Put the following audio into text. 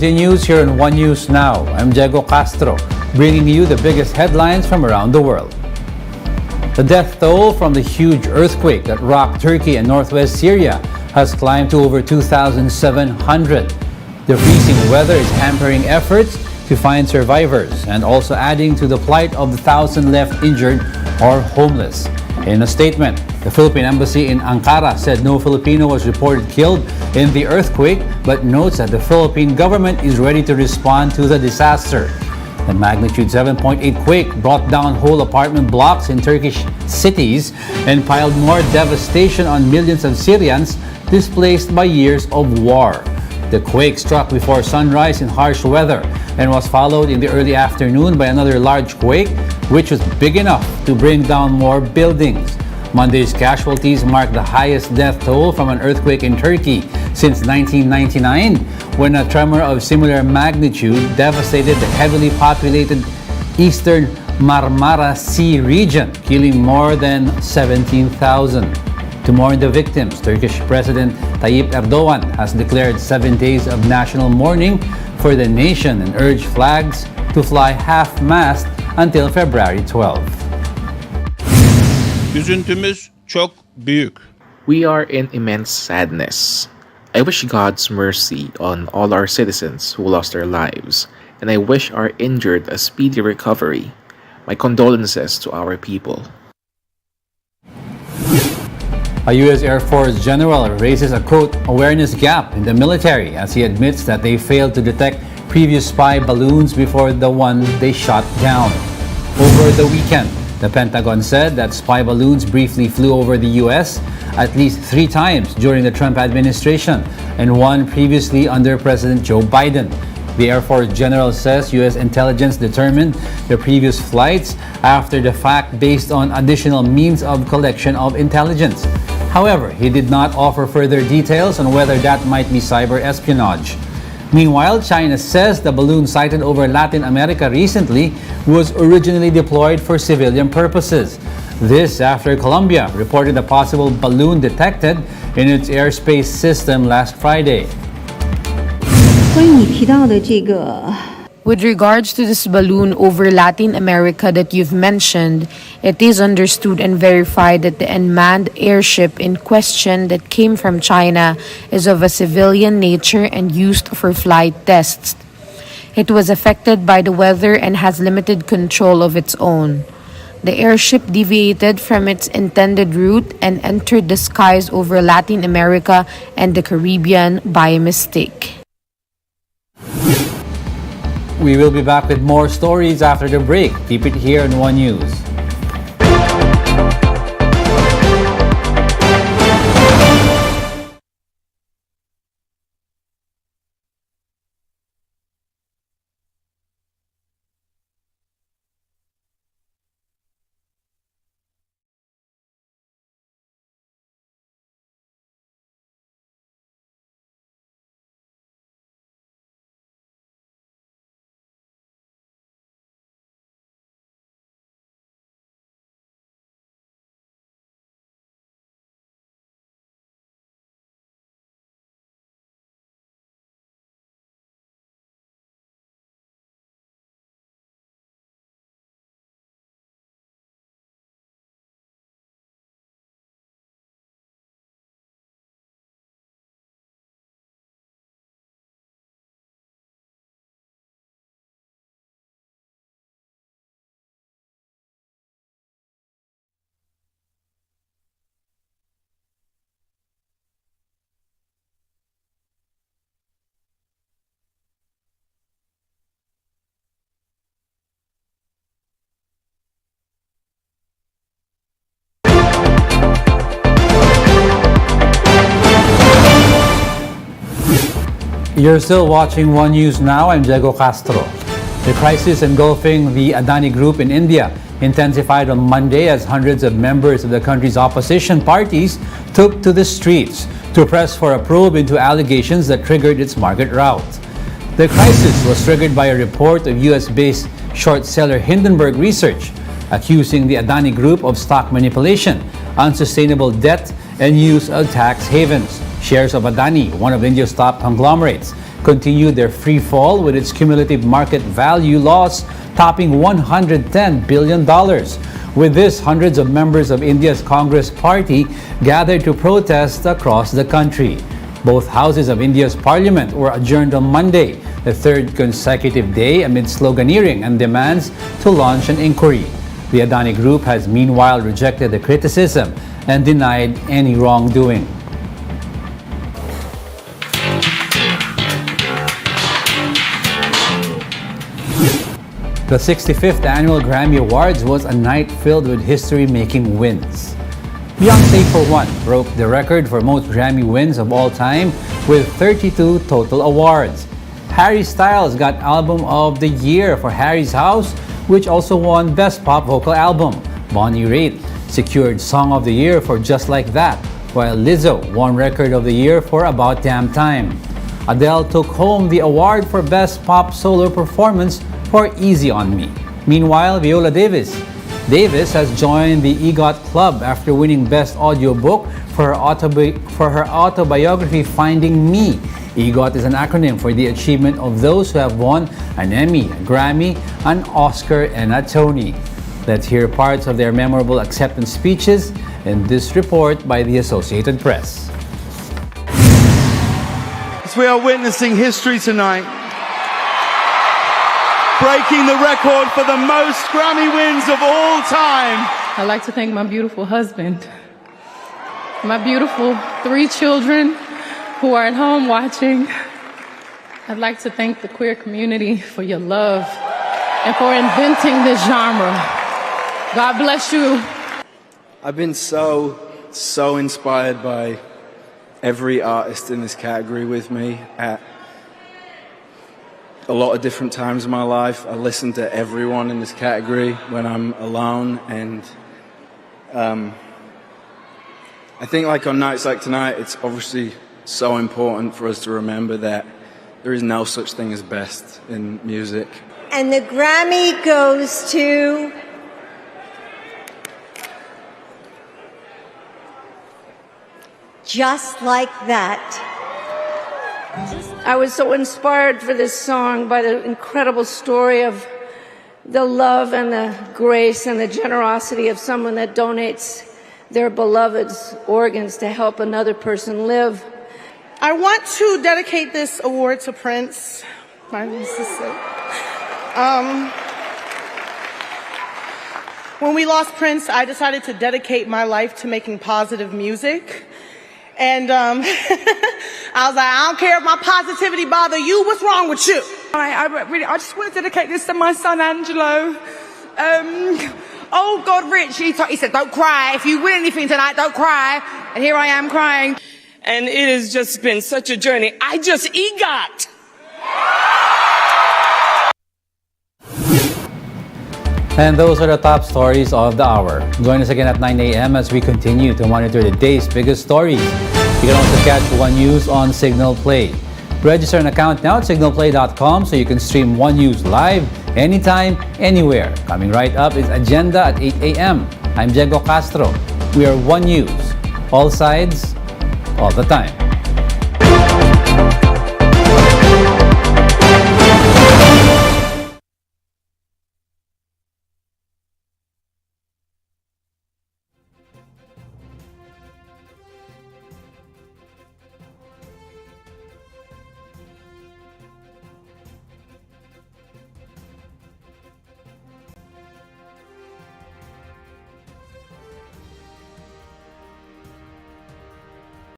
News here on One News Now. I'm Diego Castro, bringing you the biggest headlines from around the world. The death toll from the huge earthquake that rocked Turkey and northwest Syria has climbed to over 2,700. The freezing weather is hampering efforts to find survivors and also adding to the plight of the thousand left injured or homeless. In a statement, the Philippine Embassy in Ankara said no Filipino was reported killed in the earthquake, but notes that the Philippine government is ready to respond to the disaster. The magnitude 7.8 quake brought down whole apartment blocks in Turkish cities and piled more devastation on millions of Syrians displaced by years of war. The quake struck before sunrise in harsh weather and was followed in the early afternoon by another large quake, which was big enough to bring down more buildings. Monday's casualties marked the highest death toll from an earthquake in Turkey since 1999, when a tremor of similar magnitude devastated the heavily populated eastern Marmara Sea region, killing more than 17,000. To mourn the victims, Turkish President Tayyip Erdogan has declared 7 days of national mourning for the nation and urged flags to fly half-mast until February 12. Üzüntümüz çok büyük. We are in immense sadness. I wish God's mercy on all our citizens who lost their lives, and I wish our injured a speedy recovery. My condolences to our people. A U.S. Air Force general raises a, quote, awareness gap in the military as he admits that they failed to detect previous spy balloons before the one they shot down. Over the weekend, the Pentagon said that spy balloons briefly flew over the U.S. at least 3 times during the Trump administration and one previously under President Joe Biden. The Air Force general says U.S. intelligence determined the previous flights after the fact based on additional means of collection of intelligence. However, he did not offer further details on whether that might be cyber espionage. Meanwhile, China says the balloon sighted over Latin America recently was originally deployed for civilian purposes. This after Colombia reported a possible balloon detected in its airspace system last Friday. With regards to this balloon over Latin America that you've mentioned, it is understood and verified that the unmanned airship in question that came from China is of a civilian nature and used for flight tests. It was affected by the weather and has limited control of its own. The airship deviated from its intended route and entered the skies over Latin America and the Caribbean by mistake. We will be back with more stories after the break. Keep it here on One News. You're still watching One News Now. I'm Diego Castro. The crisis engulfing the Adani Group in India intensified on Monday as hundreds of members of the country's opposition parties took to the streets to press for a probe into allegations that triggered its market rout. The crisis was triggered by a report of US-based short seller Hindenburg Research accusing the Adani Group of stock manipulation, unsustainable debt, and use of tax havens. Shares of Adani, one of India's top conglomerates, continued their free fall with its cumulative market value loss topping $110 billion. With this, hundreds of members of India's Congress Party gathered to protest across the country. Both houses of India's parliament were adjourned on Monday, the third consecutive day amid sloganeering and demands to launch an inquiry. The Adani Group has meanwhile rejected the criticism and denied any wrongdoing. The 65th Annual Grammy Awards was a night filled with history-making wins. Beyoncé, for one, broke the record for most Grammy wins of all time with 32 total awards. Harry Styles got Album of the Year for Harry's House, which also won Best Pop Vocal Album. Bonnie Raitt secured Song of the Year for Just Like That, while Lizzo won Record of the Year for About Damn Time. Adele took home the award for Best Pop Solo Performance for Easy on Me. Meanwhile, Viola Davis has joined the EGOT Club after winning Best Audiobook for her autobiography Finding Me. EGOT is an acronym for the achievement of those who have won an Emmy, a Grammy, an Oscar, and a Tony. Let's hear parts of their memorable acceptance speeches in this report by the Associated Press. As we are witnessing history tonight, breaking the record for the most Grammy wins of all time. I'd like to thank my beautiful husband, my beautiful 3 children who are at home watching. I'd like to thank the queer community for your love and for inventing this genre. God bless you. I've been so inspired by every artist in this category with me at a lot of different times in my life. I listen to everyone in this category when I'm alone, and I think like on nights like tonight, it's obviously so important for us to remember that there is no such thing as best in music. And the Grammy goes to Just Like That. I was so inspired for this song by the incredible story of the love and the grace and the generosity of someone that donates their beloved's organs to help another person live. I want to dedicate this award to Prince. When we lost Prince, I decided to dedicate my life to making positive music. And I was like, I don't care if my positivity bother you. What's wrong with you? I just want to dedicate this to my son Angelo. Oh God, Rich, he said, don't cry. If you win anything tonight, don't cry. And here I am crying. And it has just been such a journey. I just EGOT. And those are the top stories of the hour. Join us again at 9 a.m. as we continue to monitor the day's biggest stories. You can also catch One News on Signal Play. Register an account now at signalplay.com so you can stream One News live anytime, anywhere. Coming right up is Agenda at 8 a.m. I'm Diego Castro. We are One News. All sides, all the time.